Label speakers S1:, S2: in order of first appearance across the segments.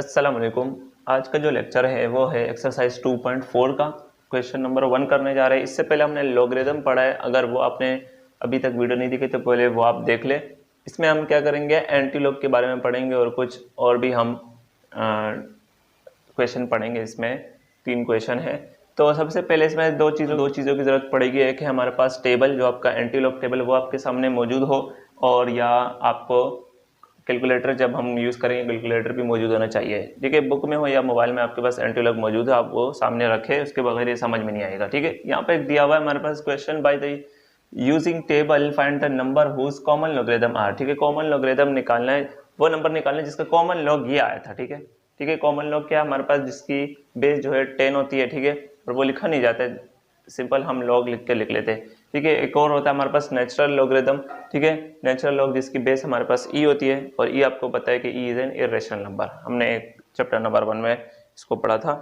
S1: अस्सलाम वालेकुम। आज का जो लेक्चर है वो है एक्सरसाइज 2.4 का क्वेश्चन नंबर 1 करने जा रहे हैं। इससे पहले हमने लॉगरिदम पढ़ा है, अगर वो आपने अभी तक वीडियो नहीं देखी तो पहले वो आप देख ले। इसमें हम क्या करेंगे, एंटी लॉग के बारे में पढ़ेंगे और कुछ और भी हम क्वेश्चन पढ़ेंगे। इसमें 3 क्वेश्चन है। तो सबसे पहले इसमें दो चीज़ों की ज़रूरत पड़ेगी। एक है हमारे पास टेबल, जो आपका एंटी लॉग टेबल वो आपके सामने मौजूद हो, और या आपको कैलकुलेटर, जब हम यूज़ करेंगे कैलकुलेटर भी मौजूद होना चाहिए। ठीक है, बुक में हो या मोबाइल में आपके पास एंटी लॉग मौजूद है, आप वो सामने रखें, उसके बगैर ये समझ में नहीं आएगा। ठीक है, यहाँ पे दिया हुआ है हमारे पास question, by the using table find the number whose common logarithm are. ठीक है, कॉमन लॉगरिथम निकालना है, वो नंबर निकालना है जिसका कॉमन लॉग ये आया था। ठीक है, ठीक है, कॉमन लॉग क्या है हमारे पास, जिसकी बेस जो है 10 होती है। ठीक है, और वो लिखा नहीं जाता है, सिंपल हम लॉग लिख लेते हैं। ठीक है, एक और होता है हमारे पास नेचुरल लॉगरिथम। ठीक है, नेचुरल लॉग जिसकी बेस हमारे पास ई होती है, और ई आपको पता है कि E is an irrational number, हमने चैप्टर नंबर 1 में इसको पढ़ा था।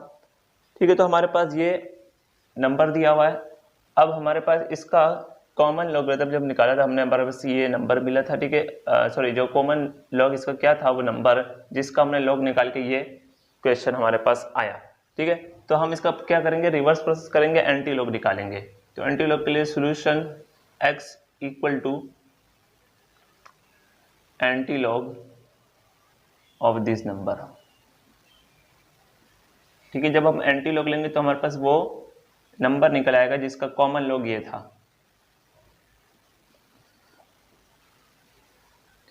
S1: ठीक है, तो हमारे पास ये नंबर दिया हुआ है। अब हमारे पास इसका कॉमन लॉगरिथम जब निकाला था हमने, हमारे पास ये नंबर मिला था। ठीक है, सॉरी, जो कॉमन लॉग इसका क्या था, वो नंबर जिसका हमने लॉग निकाल के ये क्वेश्चन हमारे पास आया। ठीक है, तो हम इसका क्या करेंगे, रिवर्स प्रोसेस करेंगे, एंटी लॉग निकालेंगे। तो एंटी लॉग के लिए solution x equal to antilog of this number. ठीक है, जब हम एंटी लॉग लेंगे तो हमारे पास वो नंबर निकल आएगा जिसका कॉमन लॉग ये था।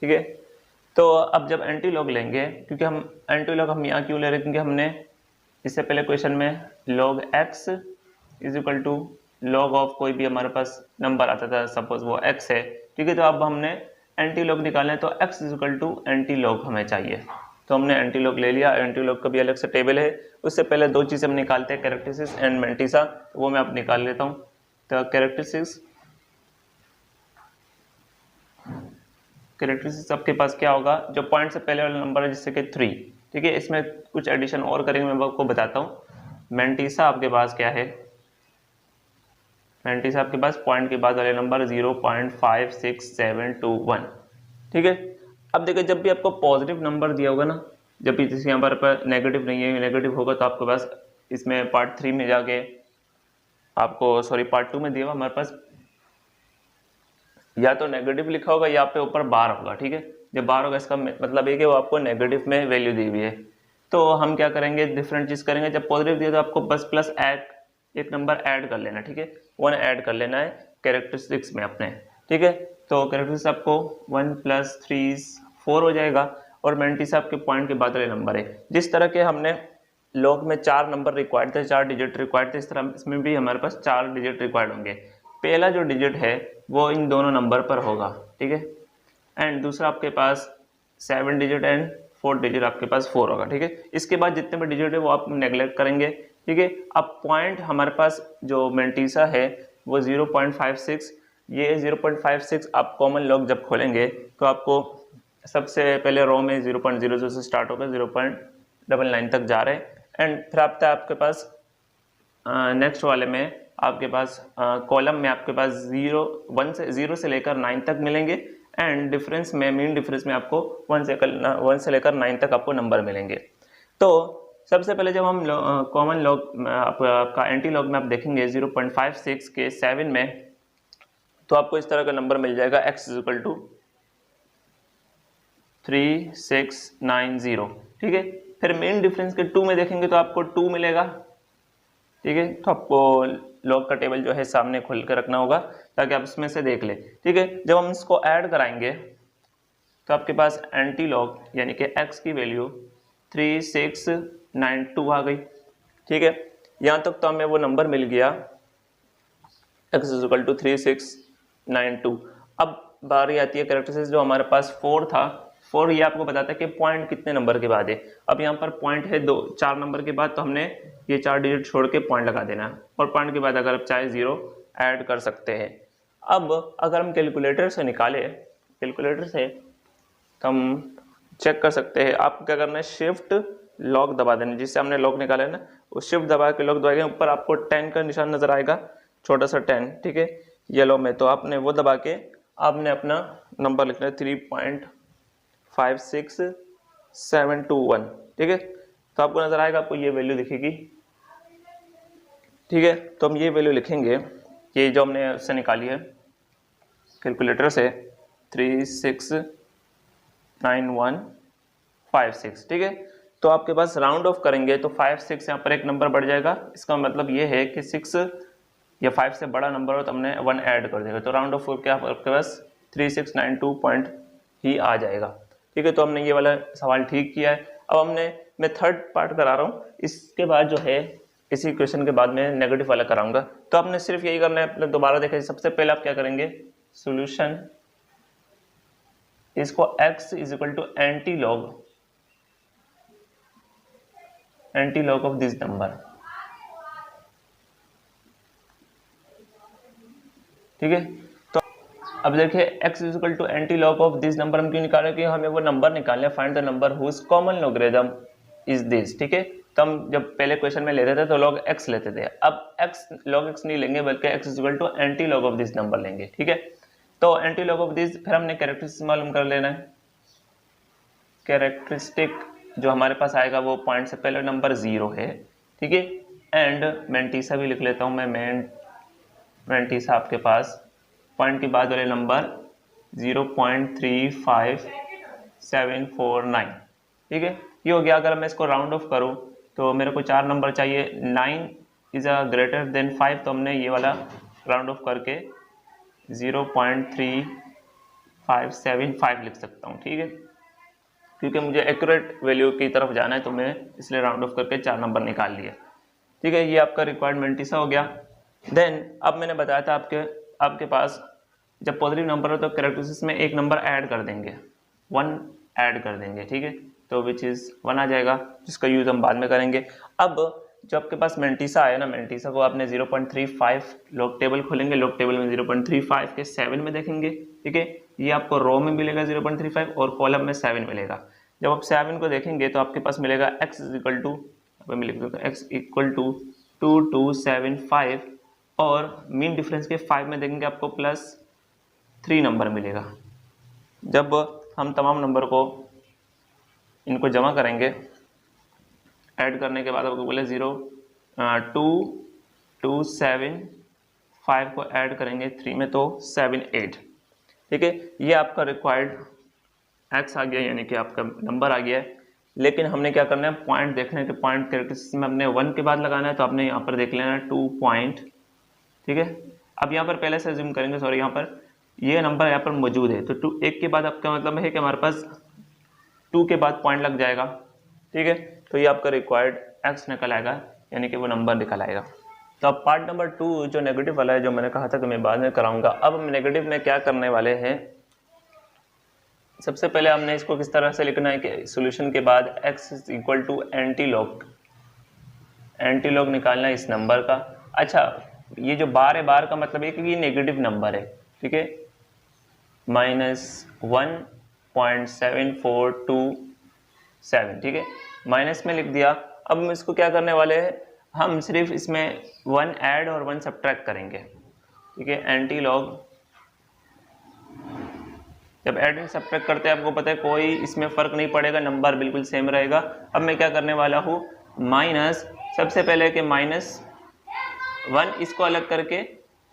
S1: ठीक है, तो अब जब एंटी लॉग लेंगे, क्योंकि हम एंटी लॉग हम यहाँ क्यों ले रहे हैं, क्योंकि हमने इससे पहले क्वेश्चन में log x is equal to log of कोई भी हमारे पास नंबर आता था, सपोज वो x है। ठीक है, तो अब हमने एंटी लॉग निकालना है, तो x is equal to antilog हमें चाहिए। तो हमने एंटी लॉग ले लिया। एंटी लॉग का भी अलग से टेबल है। उससे पहले दो चीज़ें हम निकालते हैं, कैरेक्टरिस्टिक्स एंड मैंटिसा, तो वो मैं अब निकाल लेता हूँ। तो कैरेक्टरिस्टिक्स आपके पास क्या होगा, जो पॉइंट से पहले वाला नंबर है जिससे कि 3। ठीक है, इसमें कुछ एडिशन और करेंगे, मैं आपको बताता हूँ। मैंटिसा आपके पास क्या है, मैंटिसा आपके पास पॉइंट के बाद वाले नंबर 0.56721। ठीक है, अब देखिए, जब भी आपको पॉजिटिव नंबर दिया होगा ना, जब भी जैसे यहाँ पर नेगेटिव नहीं है, नेगेटिव होगा तो आपके पास इसमें पार्ट 3 में जाके आपको, सॉरी पार्ट 2 में दिया हुआ हमारे पास या तो नेगेटिव लिखा होगा या पे ऊपर बार होगा। ठीक है, जब बार होगा इसका मतलब ये कि वो आपको नेगेटिव में वैल्यू दी हुई है। तो हम क्या करेंगे, डिफरेंट चीज़ करेंगे। जब पॉजिटिव दिया तो आपको बस प्लस ऐड, एक नंबर ऐड कर लेना। ठीक है, 1 ऐड कर लेना है कैरेक्टरिस्टिक्स में अपने। ठीक है, तो कैरेक्टरिस्टिक्स आपको 1 + 3 4 हो जाएगा, और मैंटिसा आपके पॉइंट के बाद वाले नंबर है। जिस तरह के हमने लॉग में 4 नंबर रिक्वायर्ड थे, 4 डिजिट रिक्वायर्ड थे, इस तरह इसमें भी हमारे पास 4 डिजिट रिक्वायर्ड होंगे। पहला जो डिजिट है वो इन दोनों नंबर पर होगा। ठीक है, एंड दूसरा आपके पास 7 डिजिट एंड 4 डिजिट आपके पास 4 होगा। ठीक है, इसके बाद जितने भी डिजिट है वो आप नेग्लेक्ट करेंगे। ठीक है, अब पॉइंट हमारे पास जो मैंटिसा है वो 0.56, ये 0.56 आप कॉमन लॉग जब खोलेंगे तो आपको सबसे पहले रो में 0.00 से स्टार्ट होकर 0.99 तक जा रहे हैं, एंड फिर आपके पास नेक्स्ट वाले में आपके पास कॉलम में आपके पास 0 से लेकर 9 तक मिलेंगे, एंड डिफरेंस में, मीन डिफरेंस में आपको 1 से लेकर 9 तक आपको नंबर मिलेंगे। तो सबसे पहले जब हम कॉमन लॉग आपका एंटी लॉग में आप देखेंगे 0.56 के 7 में, तो आपको इस तरह का नंबर मिल जाएगा, x इज इक्वल टू 3690। ठीक है, फिर मेन डिफरेंस के 2 में देखेंगे तो आपको 2 मिलेगा। ठीक है, तो आपको लॉग का टेबल जो है सामने खोल कर रखना होगा ताकि आप इसमें से देख ले। ठीक है, जब हम इसको ऐड कराएंगे तो आपके पास एंटी लॉग यानी कि x की वैल्यू 3692 आ गई। ठीक है, यहाँ तक तो हमें वो नंबर मिल गया, x इज इक्वल टू 3692। अब बारी आती है कैरेक्टरिस्टिक्स, जो हमारे पास 4 था। 4 ये आपको बताता है कि पॉइंट कितने नंबर के बाद है। अब यहाँ पर पॉइंट है 4 नंबर के बाद, तो हमने ये 4 डिजिट छोड़ के पॉइंट लगा देना है, और पॉइंट के बाद अगर आप चाहे 0 ऐड कर सकते हैं। अब अगर हम कैलकुलेटर से निकालें, कैलकुलेटर से तो हम चेक कर सकते हैं। आपको क्या करना है, शिफ्ट लॉग दबा देना, जिससे हमने लॉग निकाला है ना, उस शिफ्ट दबा के लॉग दबाएंगे, ऊपर आपको 10 का निशान नजर आएगा, छोटा सा 10। ठीक है, येलो में, तो आपने वो दबा के आपने अपना नंबर लिखना है 3.56721। ठीक है, तो आपको नजर आएगा, आपको ये वैल्यू दिखेगी। ठीक है, तो हम ये वैल्यू लिखेंगे कि जो हमने उससे निकाली है कैलकुलेटर से 369156। ठीक है, तो आपके पास राउंड ऑफ करेंगे तो 5 6 यहाँ पर एक नंबर बढ़ जाएगा। इसका मतलब ये है कि 6 या 5 से बड़ा नंबर हो तो हमने 1 ऐड कर देगा, तो राउंड ऑफ करके आपके पास 3692 पॉइंट ही आ जाएगा। ठीक है, तो हमने ये वाला सवाल ठीक किया है। अब मैं थर्ड पार्ट करा रहा हूँ, इसके बाद जो है इसी क्वेश्चन के बाद मैं नेगेटिव वाला कराऊंगा। तो आपने सिर्फ यही करना है, अपने दोबारा देखें। सबसे पहले आप क्या करेंगे, सॉल्यूशन इसको x is equal to antilog of this number. ठीक है, तो अब देखिए x is equal to antilog of this number हम क्यों निकाल रहे हैं, कि हमें वो नंबर निकालना है, find the number whose common logarithm is this. ठीक है, तो हम जब पहले क्वेश्चन में लेते थे तो log x लेते थे, अब log x नहीं लेंगे बल्कि x is equal to antilog of this number लेंगे। ठीक है, तो एंटी लॉग ऑफ दिस, फिर हमने कैरेक्टरिस्टिक मालूम कर लेना है। कैरेक्टरिस्टिक जो हमारे पास आएगा वो पॉइंट से पहले नंबर 0 है। ठीक है, एंड मैंटीसा भी लिख लेता हूँ मैं, मैंटीसा आपके पास पॉइंट के बाद वाले नंबर 0.35749। ठीक है, ये हो गया। अगर मैं इसको राउंड ऑफ करूँ तो मेरे को 4 नंबर चाहिए, 9 इज अ ग्रेटर देन 5, तो हमने ये वाला राउंड ऑफ करके 0.3575 लिख सकता हूँ। ठीक है, क्योंकि मुझे एक्यूरेट वैल्यू की तरफ जाना है तो मैं इसलिए राउंड ऑफ करके 4 नंबर निकाल लिए। ठीक है, ये आपका रिक्वायर्ड मैंटीसा हो गया। देन अब मैंने बताया था आपके पास जब पॉजिटिव नंबर हो तो कैरेक्टरिस्टिक्स में एक नंबर ऐड कर देंगे, 1 ऐड कर देंगे। ठीक है, तो विच इज़ 1 आ जाएगा, जिसका यूज़ हम बाद में करेंगे। अब जो आपके पास मैंटीसा आया ना, मैंटीसा को आपने 0.35 लॉग टेबल खोलेंगे, लॉग टेबल में 0.35 के 7 में देखेंगे। ठीक है, ये आपको रो में मिलेगा 0.35 और कॉलम में 7 मिलेगा। जब आप 7 को देखेंगे तो आपके पास मिलेगा x equal to, x equal to 2275 और मीन डिफरेंस के 5 में देखेंगे आपको +3 नंबर मिलेगा। जब हम तमाम नंबर को इनको जमा करेंगे, ऐड करने के बाद आपको बोले 2275 को ऐड करेंगे 3 में तो 78। ठीक है, ये आपका रिक्वायर्ड x आ गया, यानी कि आपका नंबर आ गया है। लेकिन हमने क्या करना है, पॉइंट देखने के, पॉइंट कैरेक्टरिस्टिक्स में हमने 1 के बाद लगाना है, तो आपने यहाँ पर देख लेना है 2 पॉइंट। ठीक है, अब यहाँ पर पहले से अज्यूम करेंगे, सॉरी यहाँ पर ये नंबर यहाँ पर मौजूद है, तो 2 1 के बाद आपका मतलब है कि हमारे पास 2 के बाद पॉइंट लग जाएगा। ठीक है, तो ये आपका रिक्वायर्ड x निकल आएगा, यानी कि वो नंबर निकल आएगा। तो अब पार्ट नंबर 2 जो नेगेटिव वाला है, जो मैंने कहा था कि मैं बाद में कराऊंगा। अब हम नेगेटिव में क्या करने वाले हैं, सबसे पहले हमने इसको किस तरह से लिखना है कि सॉल्यूशन के बाद x is equal to antilog निकालना है इस नंबर का। अच्छा, ये जो बार है, बार का मतलब है कि ये नेगेटिव नंबर है। ठीक है, -1.7427। ठीक है, माइनस में लिख दिया। अब हम इसको क्या करने वाले हैं, हम सिर्फ इसमें 1 ऐड और 1 सब्ट्रैक्ट करेंगे। ठीक है, एंटी लॉग जब ऐड एंड सब्ट्रैक्ट करते हैं आपको पता है कोई इसमें फर्क नहीं पड़ेगा, नंबर बिल्कुल सेम रहेगा। अब मैं क्या करने वाला हूँ, माइनस, सबसे पहले के -1 इसको अलग करके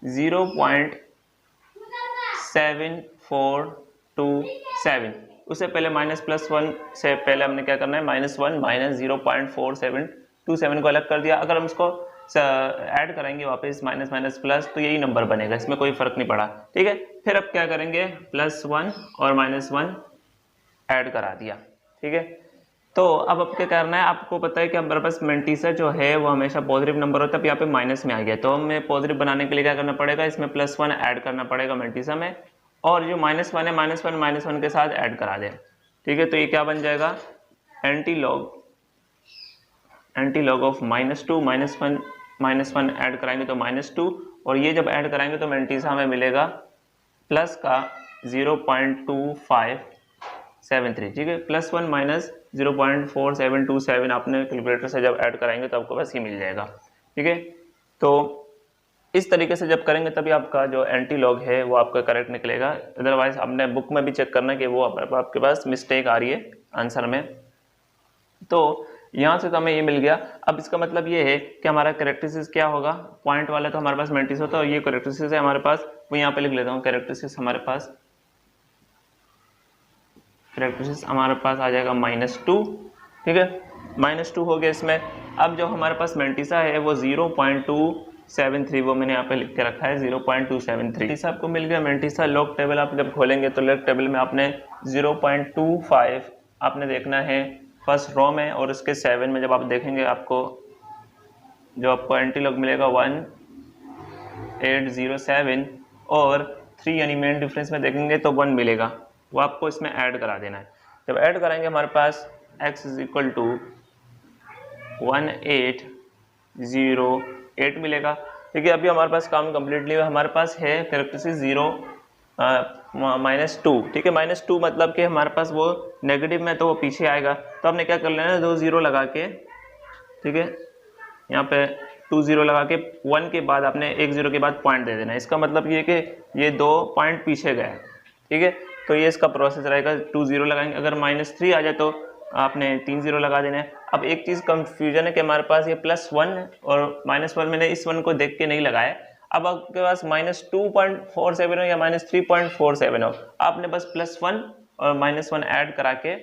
S1: 0.7427, उससे पहले -+1 से पहले हमने क्या करना है, -1 -0.4727 को अलग कर दिया। अगर हम इसको ऐड करेंगे वापस माइनस माइनस प्लस, तो यही नंबर बनेगा, इसमें कोई फर्क नहीं पड़ा। ठीक है, फिर अब क्या करेंगे, +1 और -1 ऐड करा दिया। ठीक है, तो अब क्या करना है, आपको पता है कि हमारे पास मैंटीसा जो है वो हमेशा पॉजिटिव नंबर होता है। अब यहाँ पे माइनस में आ गया, तो हमें पॉजिटिव बनाने के लिए क्या करना पड़ेगा, इसमें +1 ऐड करना पड़ेगा मैंटीसा में, और जो -1 है -1 के साथ ऐड करा दें। ठीक है, तो ये क्या बन जाएगा, एंटी लॉग ऑफ -2 -1 ऐड कराएंगे तो -2, और ये जब ऐड कराएंगे तो मैंटीसा हमें मिलेगा प्लस का 0.2573। ठीक है, +1 -0.4727 आपने कैलकुलेटर से जब ऐड कराएंगे तो आपको बस ये मिल जाएगा। ठीक है, तो इस तरीके से जब करेंगे तभी आपका जो एंटी लॉग है वो आपका करेक्ट निकलेगा। अदरवाइज हमने बुक में भी चेक करना है कि वो आपके पास मिस्टेक आ रही है आंसर में। तो यहाँ से तो हमें ये मिल गया। अब इसका मतलब ये है कि हमारा कैरेक्टरिस्टिक्स क्या होगा, पॉइंट वाला तो हमारे पास मेंटिस होता है और ये कैरेक्टरिस्टिक्स है हमारे पास, वो यहाँ पे लिख लेता हूँ। कैरेक्टरिस्टिक्स हमारे पास आ जाएगा -2, ठीक है, -2 हो गया इसमें। अब जो हमारे पास मेंटिसा है वो 0.273, वो मैंने यहाँ पे लिख के रखा है 0.273। मेंटिसा आपको मिल गया। मेंटिसा लॉग टेबल आप जब खोलेंगे तो लॉग टेबल में आपने 0.25 आपने देखना है फर्स्ट रो में, और उसके 7 में जब आप देखेंगे आपको जो आपको एंटी लॉग मिलेगा 1807, और 3 यानी मेन डिफरेंस में देखेंगे तो 1 मिलेगा, वो आपको इसमें ऐड करा देना है। जब ऐड कराएंगे हमारे पास x = 1808 मिलेगा, ठीक है। अभी हमारे पास काम कम्प्लीटली हमारे पास है कैरेक्टरिस्टिक -2, ठीक है। -2 मतलब कि हमारे पास वो नेगेटिव में तो वो पीछे आएगा, तो आपने क्या कर लेना है 2 0 लगा के, ठीक है, यहाँ पे 2 0 लगा के 1 के बाद आपने 1 0 के बाद पॉइंट दे देना है। इसका मतलब ये कि ये 2 पॉइंट पीछे गए, ठीक है। तो ये इसका प्रोसेस रहेगा, 2 0 लगाएंगे, अगर -3 आ जाए तो आपने 3 0 लगा देना है। अब एक चीज़ कंफ्यूजन है कि हमारे पास ये +1 और -1, मैंने इस 1 को देख के नहीं लगाया। अब आपके पास -2.47 हो या -3.47 हो, आपने बस +1 और -1 ऐड करा के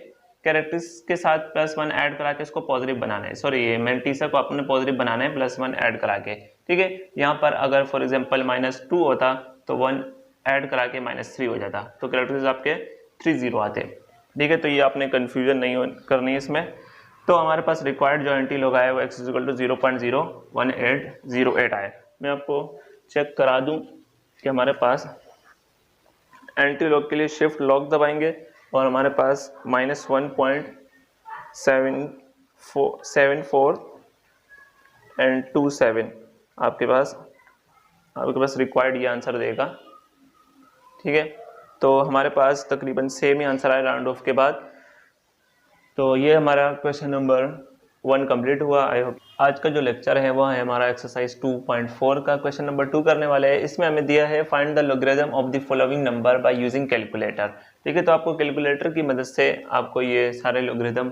S1: कैरेक्टरिस्टिक्स के साथ +1 ऐड करा के इसको पॉजिटिव बनाना है। सॉरी, ये मेंटिसा को आपने पॉजिटिव बनाना है +1 ऐड करा के, ठीक है। यहाँ पर अगर फॉर एग्जांपल -2 होता तो 1 ऐड करा के -3 हो जाता, तो कैरेक्टरिस्टिक्स आपके 3 0 आते, ठीक है। तो ये आपने कन्फ्यूजन नहीं करनी है इसमें। तो हमारे पास रिक्वायर्ड जो एंटी लॉग आया वो x = 0.01808 आया। मैं आपको चेक करा दूं कि हमारे पास एंटी लॉग के लिए शिफ्ट लॉक दबाएंगे और हमारे पास -1.74 आपके पास रिक्वायर्ड ये आंसर देगा, ठीक है। तो हमारे पास तकरीबन सेम ही आंसर आया राउंड ऑफ के बाद। तो ये हमारा क्वेश्चन नंबर 1 कंप्लीट हुआ। आई होप आज का जो लेक्चर है वो है हमारा एक्सरसाइज 2.4 का क्वेश्चन नंबर 2 करने वाले हैं। इसमें हमें दिया है find the logarithm of the following number by using calculator, ठीक है। तो आपको कैलकुलेटर की मदद से आपको ये सारे लॉगरिथम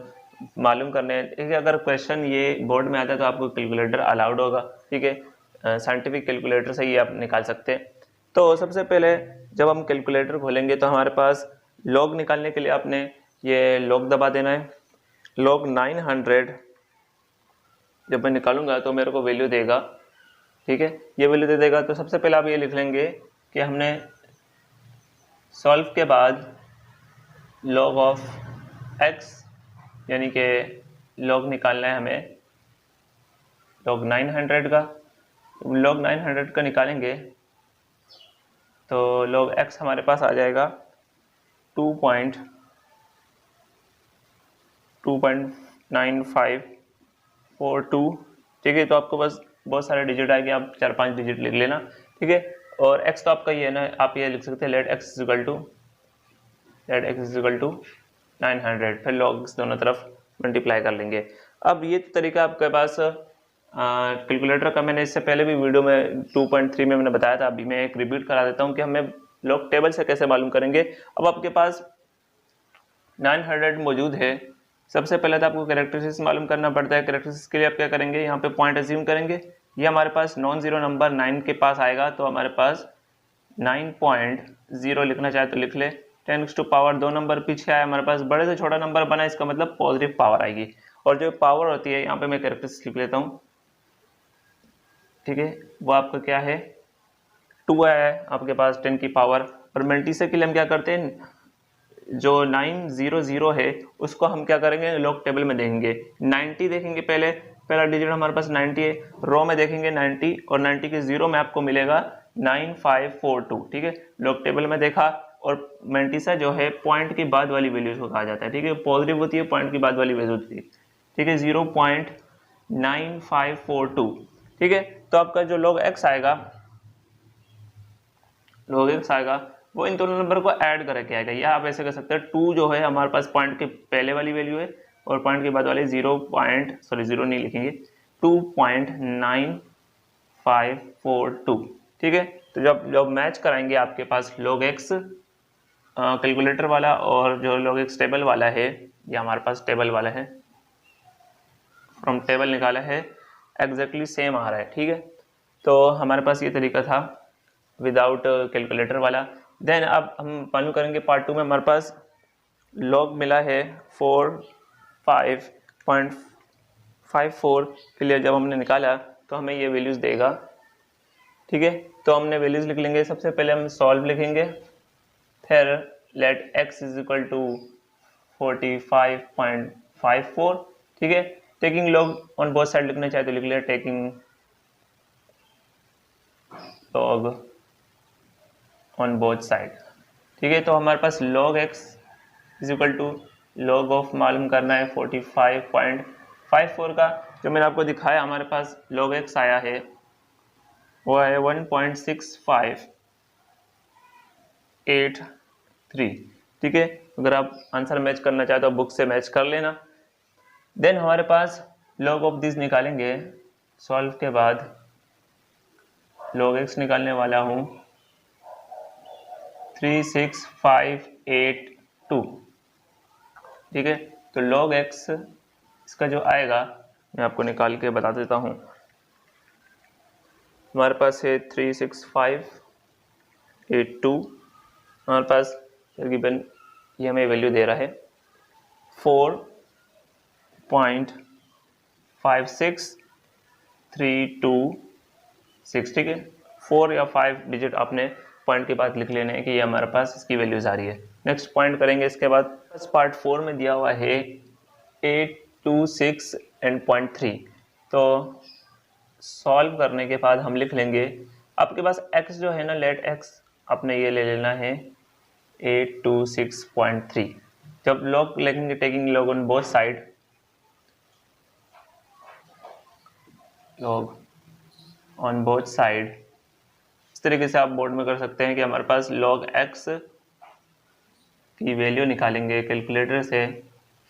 S1: मालूम करने हैं, ठीक है। अगर क्वेश्चन ये बोर्ड में आता है तो आपको कैलकुलेटर अलाउड होगा, ठीक है। साइंटिफिक कैलकुलेटर से ये आप निकाल सकते हैं। तो सबसे पहले जब हम कैलकुलेटर खोलेंगे तो हमारे पास लॉग निकालने के लिए आपने ये लॉग दबा देना है। लॉग 900 जब मैं निकालूंगा तो मेरे को वैल्यू देगा, ठीक है, ये वैल्यू दे देगा। तो सबसे पहले आप ये लिख लेंगे कि हमने सॉल्व के बाद लॉग ऑफ x यानी कि लॉग निकालना है हमें लॉग 900 का। लॉग 900 का निकालेंगे तो लॉग x हमारे पास आ जाएगा 2.9542, ठीक है। तो आपको बस बहुत सारे डिजिट आएंगे, आप 4-5 डिजिट लिख लेना, ठीक है। और x तो आपका ये है ना, आप ये लिख सकते हैं लेट x = 900, फिर लॉग्स दोनों तरफ मल्टीप्लाई कर लेंगे। अब ये तरीका आपके पास कैलकुलेटर का मैंने इससे पहले भी वीडियो में 2.3 में मैंने बताया था, अभी मैं एक रिपीट करा देता हूँ कि हमें लॉग टेबल से कैसे मालूम करेंगे। अब आपके पास 900 मौजूद है, सबसे पहले तो आपको कैरेक्टरिस्टिक्स मालूम करना पड़ता है। कैरेक्टरिस्टिक्स के लिए आप क्या करेंगे, यहाँ पे पॉइंट अज्यूम करेंगे, ये हमारे पास नॉन जीरो नंबर 9 के पास आएगा, तो हमारे पास 9.0 लिखना चाहे तो लिख ले। 10⁻² 2 नंबर पीछे आया, हमारे पास बड़े से छोटा नंबर बना, इसका मतलब पॉजिटिव पावर आएगी। और जो पावर होती है यहाँ पे मैं कैरेक्टरिस्टिक्स लिख लेता हूँ, ठीक है, वो आपका क्या है 2 आया है आपके पास 10 की पावर। और मल्टीप्लाई के लिए हम क्या करते हैं, जो 900 है उसको हम क्या करेंगे लॉग टेबल में देखेंगे, 90 देखेंगे, पहला डिजिट हमारे पास 90 है, रो में देखेंगे 90 और 90 के 0 में आपको मिलेगा 9542, ठीक है। लॉग टेबल में देखा, और मल्टीप्लाई जो है पॉइंट के बाद वाली वैल्यूज को कहा जाता है, ठीक है, पॉजिटिव होती है, पॉइंट के बाद वाली वैल्यू होती है, ठीक है, 0.9542, ठीक है। तो आपका जो log x आएगा वो इन दोनों नंबर को ऐड करके आएगा, या आप ऐसे कर सकते हैं 2 जो है हमारे पास पॉइंट के पहले वाली वैल्यू है और पॉइंट के बाद वाले 0 नहीं लिखेंगे, 2.9542, ठीक है। तो जब मैच कराएंगे आपके पास log x कैलकुलेटर वाला और जो log x टेबल वाला है, ये हमारे पास टेबल वाला है, फ्रॉम टेबल निकाला है एग्जैक्टली सेम आ रहा है, ठीक है। तो हमारे पास ये तरीका था विदाउट कैलकुलेटर वाला। देन अब हम मालूम करेंगे पार्ट 2 में हमारे पास लॉग मिला है 45.54 के लिए जब हमने निकाला तो हमें ये वैल्यूज़ देगा, ठीक है। तो हमने वैल्यूज़ लिख लेंगे, सबसे पहले हम सॉल्व लिखेंगे, फिर let x is equal to 45.54, ठीक है। Taking log on both side लिखना चाहे तो लिख ले taking log on both side, ठीक है। तो हमारे पास log x is equal to log of मालूम करना है 45.54 का, जो मैंने आपको दिखाया हमारे पास log x आया है वो है 1.6583, ठीक है। अगर आप आंसर मैच करना चाहे तो बुक से मैच कर लेना। देन हमारे पास log ऑफ दिस निकालेंगे, सॉल्व के बाद log x निकालने वाला हूँ 36582, ठीक है। तो log x इसका जो आएगा मैं आपको निकाल के बता देता हूँ। हमारे पास है 36582, हमारे पास तकरीबन ये हमें वैल्यू दे रहा है 4.56326, ठीक है। 4 या 5 डिजिट आपने पॉइंट के बाद लिख लेने हैं कि ये हमारे पास इसकी वैल्यूज आ रही है। नेक्स्ट पॉइंट करेंगे, इसके बाद पार्ट 4 में दिया हुआ है 826 एंड 0.3। तो सॉल्व करने के बाद हम लिख लेंगे, आपके पास x जो है ना लेट x आपने ये ले लेना है 826.3। जब लॉग लिखेंगे taking log on both side, log on both side, इस तरीके से आप बोर्ड में कर सकते हैं कि हमारे पास log x की वैल्यू निकालेंगे कैलकुलेटर से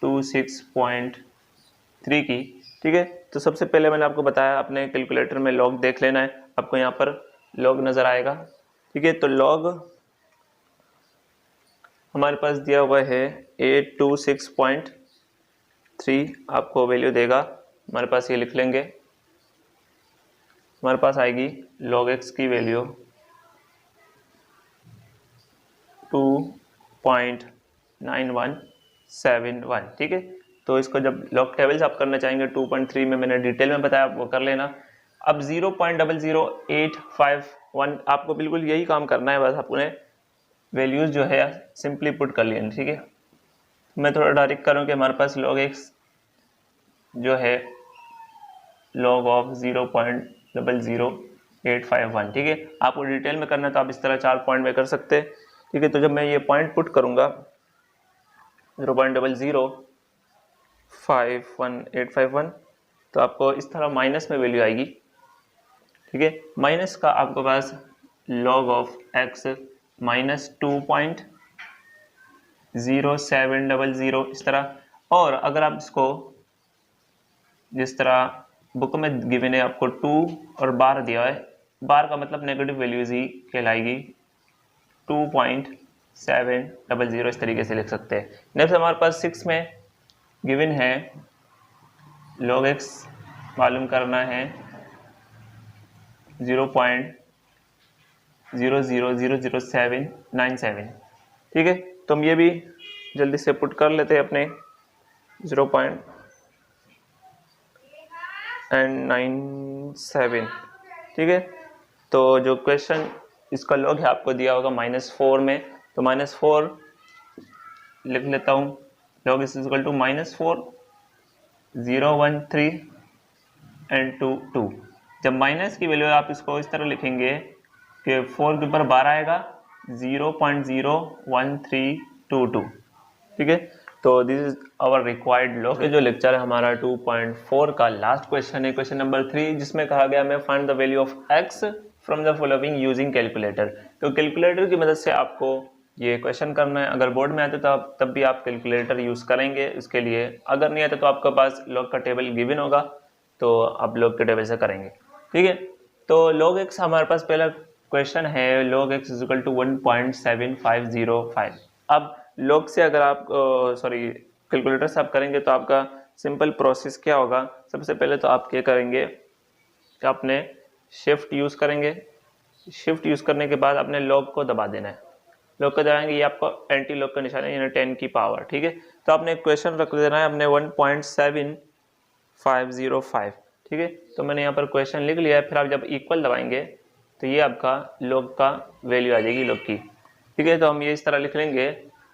S1: 26.3 की, ठीक है। तो सबसे पहले मैंने आपको बताया अपने कैलकुलेटर में log देख लेना है, आपको यहाँ पर log नज़र आएगा, ठीक है। तो log हमारे पास दिया हुआ है 826.3, आपको वैल्यू देगा, हमारे पास ये लिख लेंगे, हमारे पास आएगी log x की वैल्यू 2.9171, ठीक है। तो इसको जब लॉग टेबल्स आप करना चाहेंगे 2.3 में मैंने डिटेल में बताया, आप वो कर लेना। अब 0.00851 आपको बिल्कुल यही काम करना है, बस आपने वैल्यूज़ जो है सिंपली पुट कर लेना, ठीक है। मैं थोड़ा डायरेक्ट करूँ कि हमारे पास log x जो है log ऑफ 0.00851, ठीक है। आपको डिटेल में करना है तो आप इस तरह 4 पॉइंट में कर सकते हैं, ठीक है। तो जब मैं ये पॉइंट पुट करूँगा 0.0051851 तो आपको इस तरह माइनस में वैल्यू आएगी, ठीक है। माइनस का आपके पास log ऑफ x माइनस 2.0700 इस तरह। और अगर आप इसको जिस तरह बुक में गिवन है आपको 2 और बार दिया है, बार का मतलब नेगेटिव वैल्यूज ही कहलाएगी, 2.700 इस तरीके से लिख सकते हैं। नेक्स्ट हमारे पास 6 में गिवन है log x मालूम करना है 0.00000797, ठीक है। तो हम ये भी जल्दी से पुट कर लेते हैं अपने 0.97, ठीक है। तो जो क्वेश्चन इसका log है आपको दिया होगा -4 में, तो -4 लिख लेता हूँ, log is equal to -4 013 and 2 जब माइनस की वैल्यू आप इसको इस तरह लिखेंगे कि 4 के ऊपर 12 आएगा 0.01322, ठीक है। तो this is our required log। जो लेक्चर है हमारा 2.4 का लास्ट क्वेश्चन है, क्वेश्चन नंबर 3, जिसमें कहा गया हमें find the value of x from the following using calculator. तो कैलकुलेटर की मदद से आपको ये क्वेश्चन करना है। अगर बोर्ड में आते तो तब भी आप कैलकुलेटर यूज़ करेंगे इसके लिए, अगर नहीं आता तो आपके पास log का टेबल गिवन होगा तो आप log के टेबल से करेंगे, ठीक है। तो log x हमारे पास पहला क्वेश्चन है, log x is equal to 1.7505। अब log से अगर आप कैलकुलेटर से आप करेंगे तो आपका सिंपल प्रोसेस क्या होगा, सबसे पहले तो आप क्या करेंगे कि आपने शिफ्ट यूज़ करेंगे। शिफ्ट यूज़ करने के बाद आपने लॉग को दबा देना है। लॉग को दबाएंगे, ये आपको एंटी लॉग का निशान है, यानी 10 की पावर, ठीक है। तो आपने क्वेश्चन रख देना है अपने 1.7505, ठीक है। तो मैंने यहाँ पर क्वेश्चन लिख लिया है। फिर आप जब इक्वल दबाएंगे तो ये आपका लॉग का वैल्यू आ जाएगी, लॉग की, ठीक है। तो हम ये इस तरह लिख लेंगे।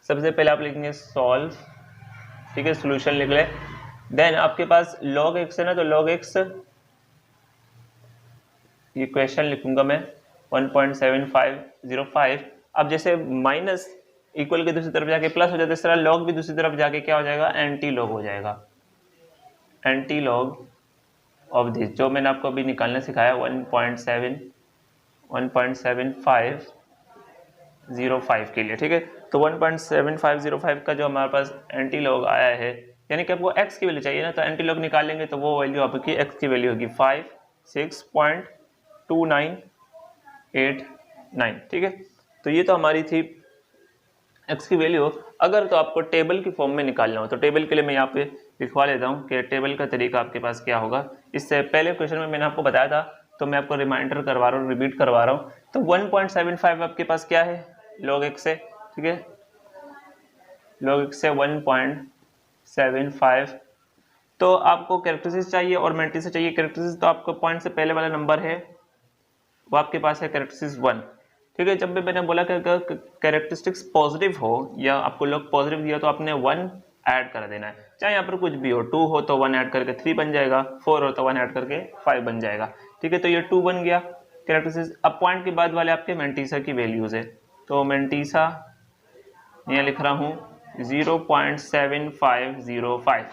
S1: सबसे पहले आप लिखेंगे सॉल्व, ठीक है, सोल्यूशन लिख लें। देन आपके पास log x है ना, तो log x ये क्वेश्चन लिखूंगा मैं 1.7505। अब जैसे माइनस इक्वल के दूसरी तरफ जाके प्लस हो जाता है, इस तरह log भी दूसरी तरफ जाके क्या हो जाएगा, एंटी लॉग हो जाएगा, एंटी लॉग ऑफ दिस, जो मैंने आपको अभी निकालना सिखाया 1.7505 के लिए, ठीक है। तो 1.7505 का जो हमारे पास एंटी लॉग आया है, यानी कि आपको x की वैल्यू चाहिए ना, तो एंटी लॉग निकालेंगे तो वो वैल्यू आपकी x की वैल्यू होगी 56.2989, ठीक है। तो ये तो हमारी थी x की वैल्यू। अगर तो आपको टेबल की फॉर्म में निकालना हो तो टेबल के लिए मैं यहाँ पे लिखवा लेता हूँ कि टेबल का तरीका आपके पास क्या होगा। इससे पहले क्वेश्चन में मैंने आपको बताया था, तो मैं आपको रिमाइंडर करवा रहा हूँ, रिपीट करवा रहा हूँ। तो 1.75 आपके पास क्या है, log x से, ठीक है, log x से 1.75। तो आपको कैरेक्टरिस्टिक्स चाहिए और मैट्रिक्स चाहिए। कैरेक्टरिस्टिक्स तो आपको पॉइंट से पहले वाला नंबर है वो आपके पास है कैरेक्टरिस्टिक्स 1, ठीक है। जब भी मैंने बोला कि कैरेक्टरिस्टिक्स पॉजिटिव हो या आपको लॉग पॉजिटिव दिया तो आपने 1 ऐड कर देना है, चाहे यहाँ पर कुछ भी हो। 2 हो तो 1 ऐड करके 3 बन जाएगा, 4 हो तो 1 ऐड करके 5 बन जाएगा, ठीक है। तो ये 2 बन गया कैरेक्टरिस्टिक्स। अब पॉइंट के बाद वाले आपके मैंटीसा की वैल्यूज है, तो मैंटीसा यहाँ लिख रहा हूँ 0.7505।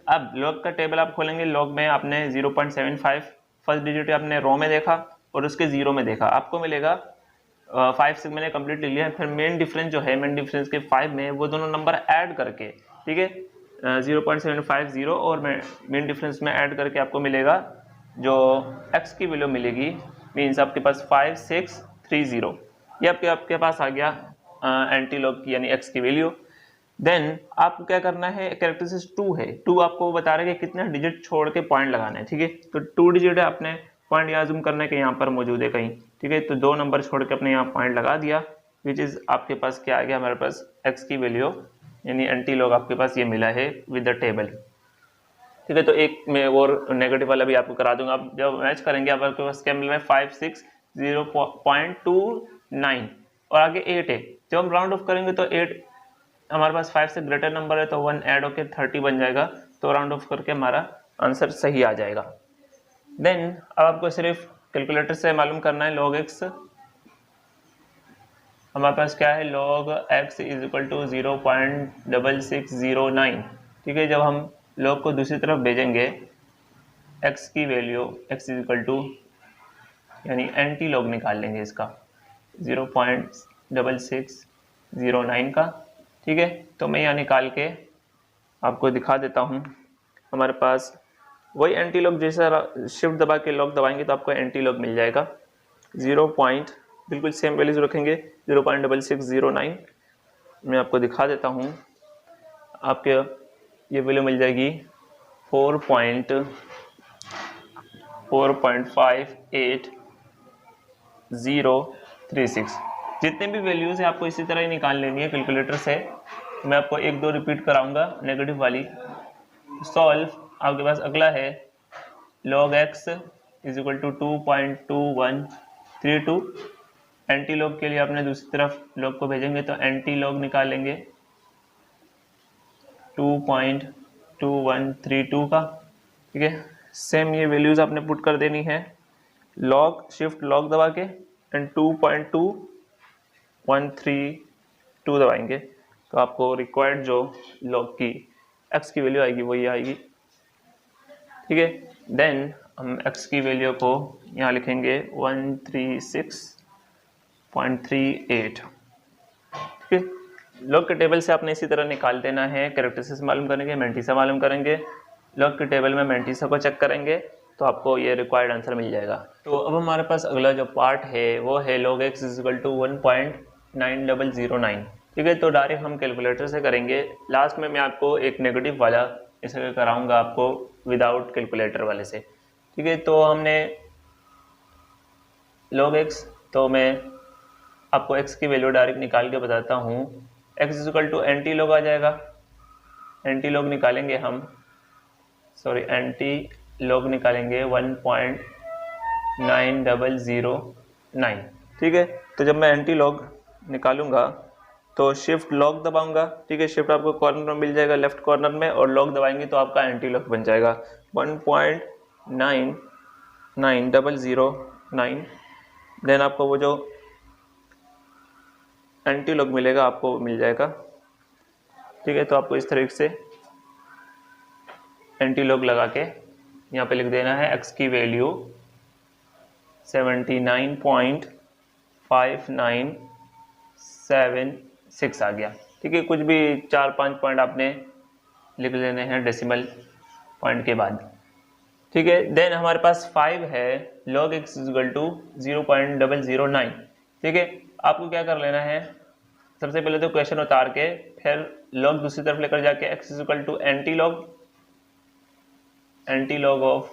S1: अब लॉग का टेबल आप खोलेंगे, लॉग में आपने 0.75 फर्स्ट डिजिट आपने रो में देखा और उसके जीरो में देखा, आपको मिलेगा 5 6 मैंने कंप्लीट लिख लिया। फिर मेन डिफरेंस जो है, मेन डिफरेंस के 5 में वो दोनों नंबर ऐड करके, ठीक है, 0.750 और मेन डिफरेंस में ऐड करके आपको मिलेगा जो x की वैल्यू मिलेगी, मीन्स आपके पास 5630, ये आपके पास आ गया एंटी लॉग की यानी x की वैल्यू। देन आपको क्या करना है, कैरेक्टरिस्टिक्स 2 है, 2 आपको बता रहा है कि कितना डिजिट छोड़ के पॉइंट लगाना है, ठीक है। तो 2 डिजिट है, आपने पॉइंट यहाँ जूम करना है कि यहाँ पर मौजूद है कहीं, ठीक है। तो 2 नंबर छोड़ के अपने यहाँ पॉइंट लगा दिया, विच इज आपके पास क्या आ गया, हमारे पास x की वैल्यू यानी एंटी लॉग आपके पास ये मिला है विद द टेबल, ठीक है। तो एक मैं और नेगेटिव वाला भी आपको करा दूंगा। आप जब मैच करेंगे आपके पास क्या मिल रहा है 560.29 और आगे 8 है। जब हम राउंड ऑफ करेंगे तो 8 हमारे पास 5 से ग्रेटर नंबर है, तो 1 ऐड होकर 30 बन जाएगा, तो राउंड ऑफ करके हमारा आंसर सही आ जाएगा। देन अब आपको सिर्फ कैलकुलेटर से मालूम करना है log x। हमारे पास क्या है, log x is equal to 0.6609, ठीक है। जब हम log को दूसरी तरफ भेजेंगे x की value x is equal to यानी एंटी लॉग निकाल लेंगे इसका 0.6609 का, ठीक है। तो मैं यहाँ निकाल के आपको दिखा देता हूँ। हमारे पास वही एंटी लॉग, जैसा शिफ्ट दबा के लॉग दबाएंगे तो आपको एंटी लॉग मिल जाएगा 0. बिल्कुल सेम वैल्यूज रखेंगे 0.6609। मैं आपको दिखा देता हूँ, आपके ये वैल्यू मिल जाएगी 4.5036। जितने भी वैल्यूज है आपको इसी तरह ही निकाल लेनी है कैलकुलेटर से। मैं आपको 1-2 रिपीट कराऊंगा नेगेटिव वाली। सॉल्व आपके पास अगला है log x is equal to 2.2132। Antilog के लिए आपने दूसरी तरफ लॉग को भेजेंगे तो एंटी लॉग निकालेंगे 2.2132 का, ठीक है। सेम ये वैल्यूज आपने पुट कर देनी है, लॉग शिफ्ट लॉग दबा के एंड 2.2132 दबाएंगे तो आपको रिक्वायर्ड जो लॉग की x की वैल्यू आएगी वो ये आएगी, ठीक है। देन हम x की वैल्यू को यहाँ लिखेंगे 136.38, ठीक है। लॉग के टेबल से आपने इसी तरह निकाल देना है। कैरेक्टरिस्टिक्स मालूम करेंगे, मैंटीसा मालूम करेंगे, लॉग के टेबल में मैंटीसा को चेक करेंगे तो आपको ये रिक्वायर्ड आंसर मिल जाएगा। तो अब हमारे पास अगला जो पार्ट है वो है log x is equal to 1.9009, ठीक है। तो डायरेक्ट हम कैलकुलेटर से करेंगे। लास्ट में मैं आपको एक नेगेटिव वाला इसे कराऊंगा आपको विदाउट कैलकुलेटर वाले से, ठीक है। तो हमने log x, तो मैं आपको x की वैल्यू डायरेक्ट निकाल के बताता हूँ। x equal to antilog आ जाएगा, एंटी लॉग निकालेंगे हम, सॉरी एंटी लॉग निकालेंगे 1.9009, ठीक है। तो जब मैं एंटी लॉग निकालूंगा तो शिफ्ट लॉग दबाऊंगा, ठीक है। शिफ्ट आपको कॉर्नर में मिल जाएगा लेफ्ट कॉर्नर में, और लॉग दबाएंगे तो आपका एंटी लॉग बन जाएगा 1.99009। देन आपको वो जो एंटी लॉग मिलेगा आपको मिल जाएगा, ठीक है। तो आपको इस तरीके से एंटी लॉग लगा के यहाँ पे लिख देना है x की वैल्यू 79.5976 आ गया, ठीक है। कुछ भी 4-5 पॉइंट आपने लिख लेने हैं डेसिमल पॉइंट के बाद, ठीक है। देन हमारे पास 5 है, log x इक्वल टू 0.009, ठीक है। आपको क्या कर लेना है, सबसे पहले तो क्वेश्चन उतार के फिर log दूसरी तरफ लेकर जाके x equal to antilog of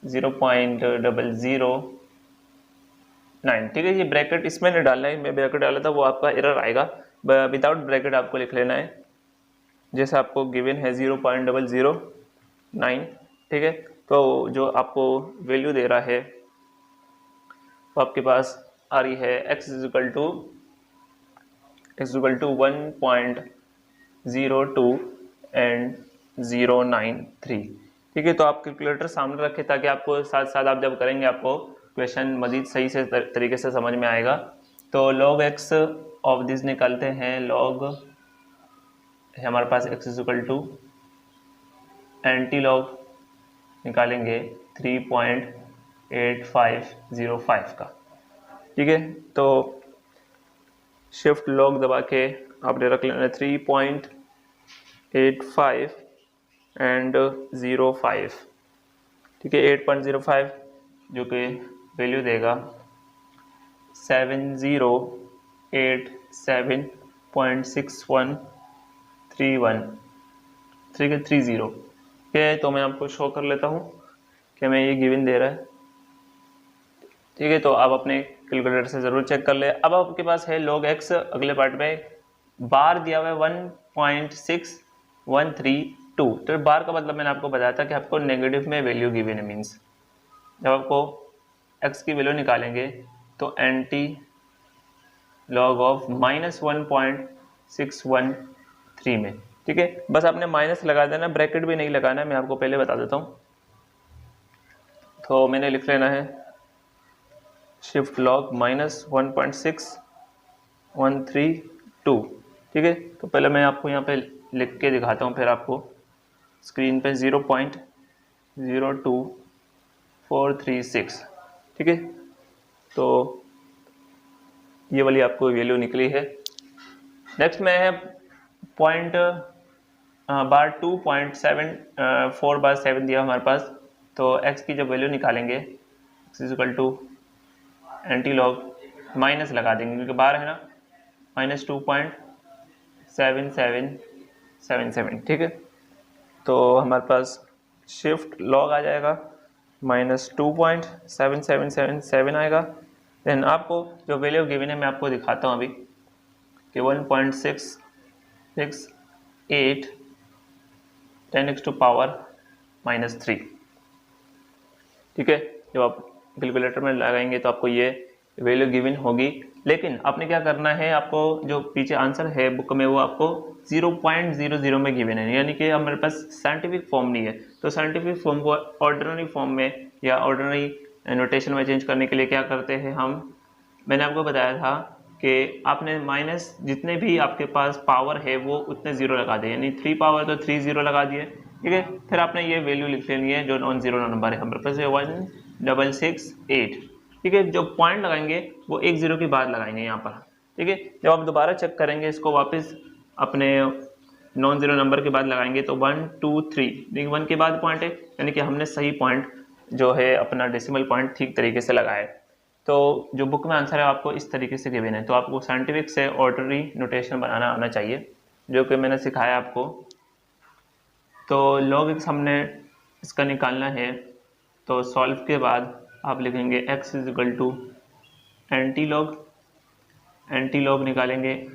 S1: 0.009, ठीक है। ये ब्रैकेट इसमें नहीं डालना है, मैं ब्रैकेट डाला था वो आपका एरर आएगा, विदाउट ब्रैकेट आपको लिख लेना है जैसे आपको गिवन है 0.009, ठीक है। तो जो आपको वैल्यू दे रहा है वो आपके पास आ रही है x इक्वल टू 1.02 एंड 093, ठीक है। तो आप कैलकुलेटर सामने रखें ताकि आपको साथ साथ आप जब करेंगे आपको क्वेश्चन मजीद सही से तरीके से समझ में आएगा। तो log x ऑफ दिस निकालते हैं, log है हमारे पास x equal to antilog निकालेंगे 3.8505 का, ठीक है। तो शिफ्ट लॉग दबा के आपने रख लेना 3.85 एंड 05, ठीक है। 8.05 जो कि वैल्यू देगा 7087.6131, ठीक है 30, ठीक है। तो मैं आपको शो कर लेता हूँ कि मैं ये गिवन दे रहा है, ठीक है। तो आप अपने कैलकुलेटर से ज़रूर चेक कर ले। अब आपके पास है log x, अगले पार्ट में बार दिया हुआ है 1.6132, तो बार का मतलब मैंने आपको बताया था कि आपको नेगेटिव में वैल्यू गिवन है, मीन्स जब आपको x की वैल्यू निकालेंगे तो एंटी लॉग ऑफ -1.613 में, ठीक है। बस आपने माइनस लगा देना, ब्रैकेट भी नहीं लगाना है, मैं आपको पहले बता देता हूँ। तो मैंने लिख लेना है शिफ्ट लॉग -1.6132, ठीक है। तो पहले मैं आपको यहाँ पे लिख के दिखाता हूँ, फिर आपको स्क्रीन पे 0.02436, ठीक है। तो ये वाली आपको वैल्यू निकली है। नेक्स्ट में है पॉइंट बार 2.74/7 दिया हमारे पास। तो x की जब वैल्यू निकालेंगे x equal to antilog minus लगा देंगे क्योंकि बार है ना, -2.7777, ठीक है। तो हमारे पास शिफ्ट लॉग आ जाएगा -2.7777 आएगा। देन आपको जो वैल्यू गिवन है मैं आपको दिखाता हूँ अभी कि 1.668 10x टू पावर -3, ठीक है। जब आप कैलकुलेटर में लगाएंगे तो आपको ये वैल्यू गिवन होगी, लेकिन आपने क्या करना है, आपको जो पीछे आंसर है बुक में वो आपको 0.00 में गिवन है, यानी कि हमारे पास साइंटिफिक फॉर्म नहीं है। तो साइंटिफिक फॉर्म को ऑर्डिनरी फॉर्म में या ऑर्डिनरी नोटेशन में चेंज करने के लिए क्या करते हैं हम, मैंने आपको बताया था कि आपने माइनस जितने भी आपके पास पावर है वो उतने ज़ीरो लगा दिए, यानी 3 पावर तो 3 ज़ीरो लगा दिए, ठीक है। फिर आपने ये वैल्यू लिख लेनी है जो नॉन ज़ीरो नंबर है हमारे पास 1668, ठीक है। जो पॉइंट लगाएंगे वो 1 ज़ीरो के बाद लगाएंगे यहाँ पर, ठीक है। जब आप दोबारा चेक करेंगे इसको वापस अपने नॉन ज़ीरो नंबर के बाद लगाएंगे तो 1 2 3, देखिए 1 के बाद पॉइंट है, यानी कि हमने सही पॉइंट जो है अपना डेसिमल पॉइंट ठीक तरीके से लगाया। तो जो बुक में आंसर है आपको इस तरीके से गिवन है। तो आपको साइंटिफिक से ऑर्डनरी नोटेशन बनाना आना चाहिए, जो कि मैंने सिखाया आपको। तो log x हमने इसका निकालना है, तो सॉल्व के बाद आप लिखेंगे x is equal to antilog निकालेंगे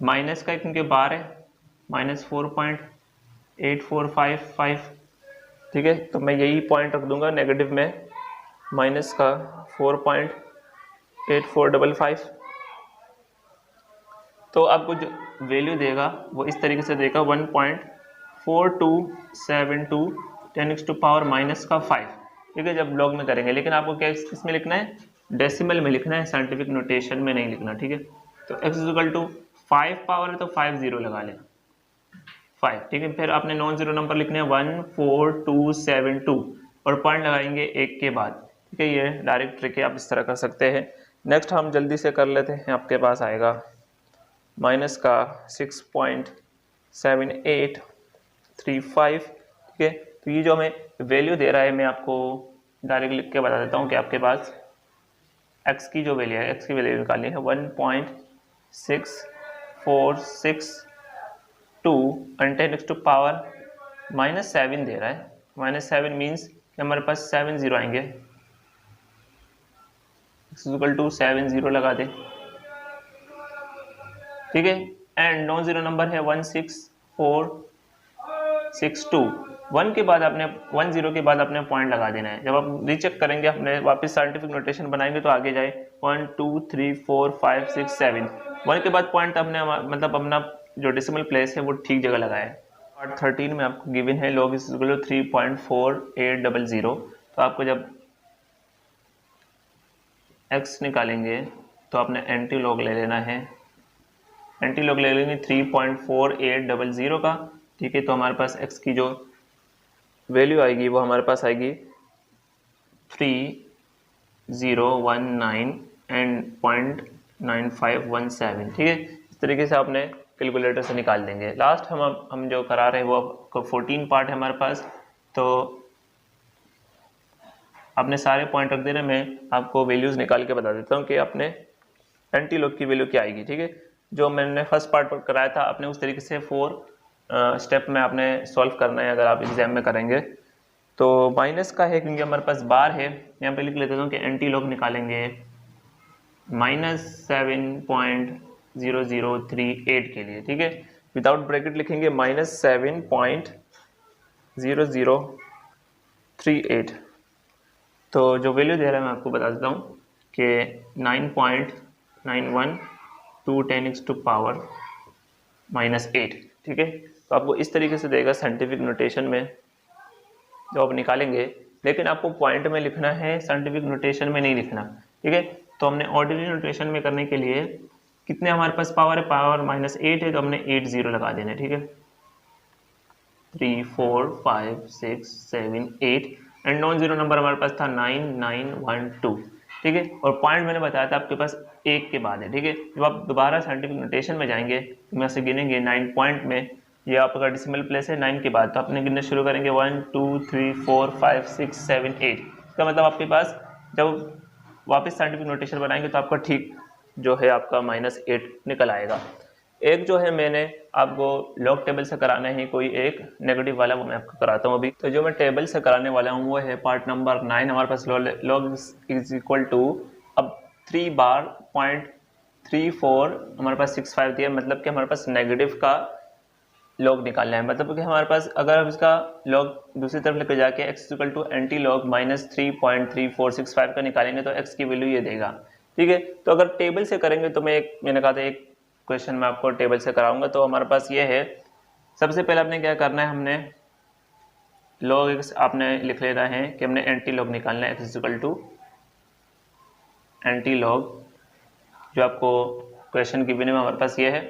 S1: माइनस का, क्योंकि बार है, -4.8455, ठीक है। तो मैं यही पॉइंट रख दूंगा नेगेटिव में, माइनस का 4.8455। तो आपको जो वैल्यू देगा वो इस तरीके से देगा 1.4272 10⁻⁵, ठीक है, जब लॉग में करेंगे। लेकिन आपको क्या इसमें लिखना है, डेसिमल में लिखना है, साइंटिफिक नोटेशन में नहीं लिखना, ठीक है। तो x इक्वल टू 5 पावर है तो 5 0 लगा लें, 5, ठीक है। फिर आपने नॉन जीरो नंबर लिखने हैं 14272 और पॉइंट लगाएंगे 1 के बाद, ठीक है। ये डायरेक्ट ट्रिक है, आप इस तरह कर सकते हैं। नेक्स्ट हम जल्दी से कर लेते हैं, आपके पास आएगा माइनस का 6.7835, ठीक है। तो ये जो हमें वैल्यू दे रहा है, मैं आपको डायरेक्ट लिख के बता देता हूँ कि आपके पास x की जो वैल्यू है, x की वैल्यू निकालनी है 1.6462 and 10⁻⁻7 दे रहा है। -7 मीन्स कि हमारे पास 7 0 आएंगे, x इक्वल टू 7 0 लगा दे, ठीक है। एंड नॉन जीरो नंबर है 16462, 1 के बाद आपने 1 0 के बाद आपने पॉइंट लगा देना है। जब आप रीचेक करेंगे, अपने वापस साइंटिफिक नोटेशन बनाएंगे तो आगे जाए 1 2 3 4 5 6 7, 1 के बाद पॉइंट आपने मतलब अपना जो डेसिमल प्लेस है वो ठीक जगह लगाया है। पार्ट 13 में आपको गिवन है log इज इक्वल टू 3.4800। तो आपको जब x निकालेंगे तो आपने एंटी लॉग ले लेना है, एंटी लॉग ले लेंगे 3.4800 का, ठीक है। तो हमारे पास x की जो वैल्यू आएगी वो हमारे पास आएगी 3019 एंड 0.9517, ठीक है। इस तरीके से आपने कैलकुलेटर से निकाल देंगे। लास्ट हम जो करा रहे हैं वो 14 पार्ट है हमारे पास, तो आपने सारे पॉइंट रख देना। मैं आपको वैल्यूज़ निकाल के बता देता हूँ कि आपने एंटी लॉग की वैल्यू क्या आएगी, ठीक है। जो मैंने फर्स्ट पार्ट पर कराया था, आपने उस तरीके से 4 स्टेप में आपने सॉल्व करना है अगर आप एग्जाम में करेंगे। तो माइनस का है क्योंकि हमारे पास बार है, यहाँ पे लिख लेता हूँ कि एंटी लॉग निकालेंगे -7.0038 के लिए, ठीक है। विदाउट ब्रैकेट लिखेंगे -7.0038। तो जो वैल्यू दे रहा है मैं आपको बता देता हूँ कि 9.912 10⁻⁻8, ठीक है। तो आपको इस तरीके से देगा साइंटिफिक नोटेशन में जो आप निकालेंगे, लेकिन आपको पॉइंट में लिखना है, साइंटिफिक नोटेशन में नहीं लिखना, ठीक है। तो हमने ऑर्डिनरी नोटेशन में करने के लिए कितने हमारे पास पावर है, पावर -8 है, तो हमने 8 0 लगा देना है, ठीक है। 3 4 5 6 7 8 एंड नॉन जीरो नंबर हमारे पास था 9912, ठीक है। और पॉइंट मैंने बताया था आपके पास 1 के बाद है, ठीक है। जब आप दोबारा साइंटिफिक नोटेशन में जाएंगे तो मैं से गिनेंगे 9 पॉइंट में, ये आपका डेसिमल प्लेस है 9 के बाद, तो आपने गिनना शुरू करेंगे 1 2 3 4 5 6 7 8। इसका मतलब आपके पास जब वापस साइंटिफिक नोटेशन बनाएंगे तो आपका ठीक जो है आपका -8 निकल आएगा। एक जो है मैंने आपको लॉग टेबल से कराना है कोई एक नेगेटिव वाला, वो मैं आपको कराता हूँ अभी। तो जो मैं टेबल से कराने वाला हूँ वो है पार्ट नंबर 9। हमारे पास लॉग इज इक्वल टू, अब 3 बार 0.34 हमारे पास 65 दिया, मतलब कि हमारे पास नेगेटिव का लॉग निकालना है। मतलब कि हमारे पास अगर हम इसका लॉग दूसरी तरफ लेकर जाके x equal to antilog -3.3465 का निकालेंगे तो x की वैल्यू ये देगा, ठीक है। तो अगर टेबल से करेंगे तो मैंने कहा था एक क्वेश्चन में आपको टेबल से कराऊंगा। तो हमारे पास ये है, सबसे पहले आपने क्या करना है, हमने लॉग x आपने लिख लेना है कि हमने एंटी लॉग निकालना है, x equal to antilog, जो आपको क्वेश्चन गिवन में हमारे पास ये है।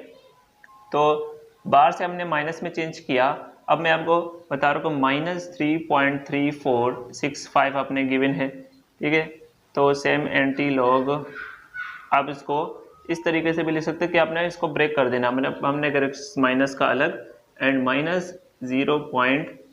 S1: तो बार से हमने माइनस में चेंज किया। अब मैं आपको बता रहा हूँ -3.3465 आपने गिवन है, ठीक है। तो सेम एंटी लॉग आप इसको इस तरीके से भी लिख सकते हैं कि आपने इसको ब्रेक कर देना। हमने अगर माइनस का अलग एंड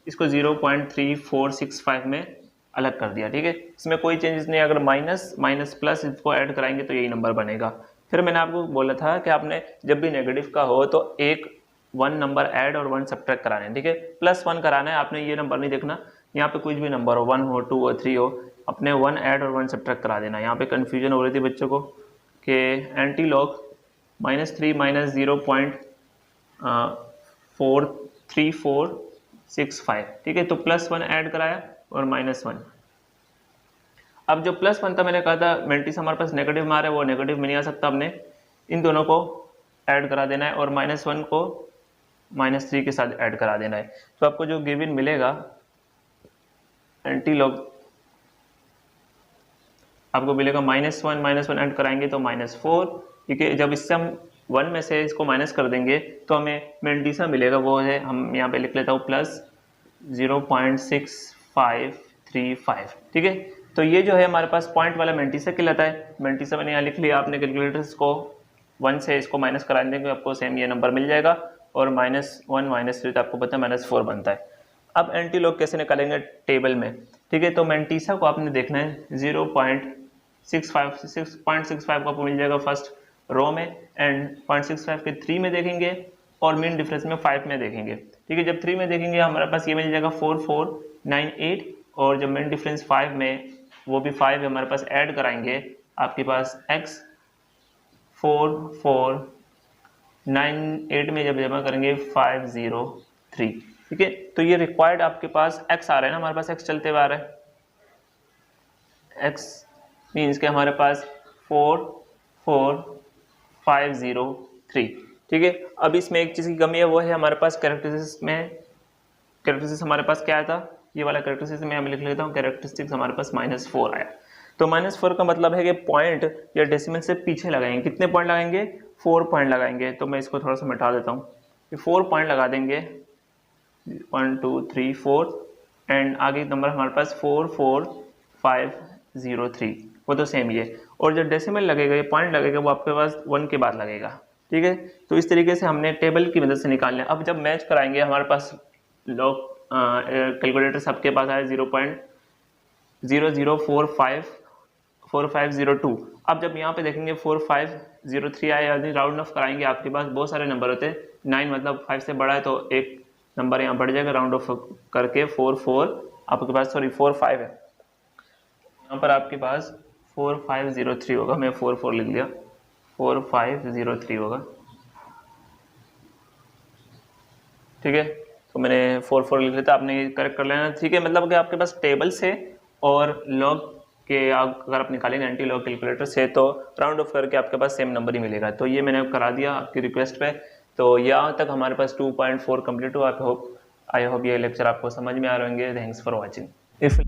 S1: इसको 0.3465 में अलग कर दिया, ठीक है। इसमें कोई चेंजेस नहीं, अगर माइनस प्लस इसको ऐड कराएंगे तो यही नंबर बनेगा। फिर मैंने आपको बोला था कि आपने जब भी नेगेटिव का हो तो एक 1 नंबर ऐड और 1 सब्ट्रैक्ट कराने हैं, ठीक है। +1 कराना है, आपने ये नंबर नहीं देखना, यहाँ पे कुछ भी नंबर हो, 1 हो, 2 हो, 3 हो, अपने 1 ऐड और 1 सब्ट्रैक्ट करा देना। यहाँ पे कन्फ्यूजन हो रही थी बच्चों को कि एंटी लॉग -3 -0.43465, ठीक है। तो +1 ऐड कराया और -1। अब जो +1 था मैंने कहा था मेंटिस हमारे पास नेगेटिव में आ रहा है, वो नेगेटिव में नहीं आ सकता, हमने इन दोनों को ऐड करा देना है और -1 को -3 के साथ ऐड करा देना है। तो आपको जो गिवन मिलेगा एंटी लॉग आपको मिलेगा -1 ऐड कराएंगे तो -4, ठीक है। जब इससे हम 1 में से इसको माइनस कर देंगे तो हमें मेंटिसा मिलेगा, वो है, हम यहाँ पे लिख लेता हूँ +0.6535, ठीक है। तो ये जो है हमारे पास पॉइंट वाला मेंटिसा कहलाता है। मेंटिसा मैंने यहाँ लिख लिया, आपने कैलकुलेटर्स को 1 से इसको माइनस करा देंगे, आपको सेम ये नंबर मिल जाएगा और -1 -3 तो आपको पता है -4 बनता है। अब एंटी लॉग कैसे निकालेंगे टेबल में, ठीक है। तो मेंटिसा को आपने देखना है 0.65 को आपको मिल जाएगा फर्स्ट रो में, एंड 0.65 के 3 में देखेंगे और मीन डिफरेंस में 5 में देखेंगे, ठीक है। जब 3 में देखेंगे हमारे पास ये मिल जाएगा 4498, और जब मीन डिफरेंस 5 में, वो भी 5 है हमारे पास, ऐड कराएंगे आपके पास x 4498 में जब जमा करेंगे 503, ठीक है। तो ये रिक्वायर्ड आपके पास x आ रहा है ना, हमारे पास x चलते हुए आ रहा है, x मीन्स के हमारे पास 44503, ठीक है। अब इसमें एक चीज़ की कमी है, वो है हमारे पास कैरेक्टरिस्टिक्स हमारे पास क्या आया था, ये वाला कैरेक्टरिस्टिक्स मैं लिख लेता हूँ, कैरेक्टरिस्टिक्स हमारे पास -4 आया। तो -4 का मतलब है कि पॉइंट या डेसिमल से पीछे लगाएंगे, कितने पॉइंट लगाएंगे, 4 पॉइंट लगाएंगे। तो मैं इसको थोड़ा सा मिटा देता हूँ, 4 पॉइंट लगा देंगे, 1 2 3 4, एंड आगे नंबर हमारे पास 44503, वो तो सेम ही है। और जो डेसिमल लगेगा, ये पॉइंट लगेगा, वो आपके पास 1 के बाद लगेगा, ठीक है। तो इस तरीके से हमने टेबल की मदद से निकाल लिया। अब जब मैच कराएंगे हमारे पास लॉग कैलकुलेटर सबके पास आया 0.00454502। अब जब यहाँ पे देखेंगे 4503 आया, यानी राउंड ऑफ कराएंगे, आपके पास बहुत सारे नंबर होते हैं, 9 मतलब 5 से बड़ा है तो एक नंबर यहाँ बढ़ जाएगा, राउंड ऑफ करके 44 आपके पास, सॉरी 45 है, यहाँ पर आपके पास 4503 होगा, मैं 44 लिख लिया, 4503 होगा, ठीक है। तो मैंने 44 लिख लिया था, आपने करेक्ट कर लेना, ठीक है। मतलब कि आपके पास टेबल से और लॉग के अगर आप निकालेंगे एंटी लॉग कैलकुलेटर से तो राउंड ऑफ करके आपके पास सेम नंबर ही मिलेगा। तो ये मैंने करा दिया आपकी रिक्वेस्ट पे। तो यहाँ तक हमारे पास 2.4 कंप्लीट हुआ। आई होप ये लेक्चर आपको समझ में आ रहे होंगे। Thanks for watching. इफ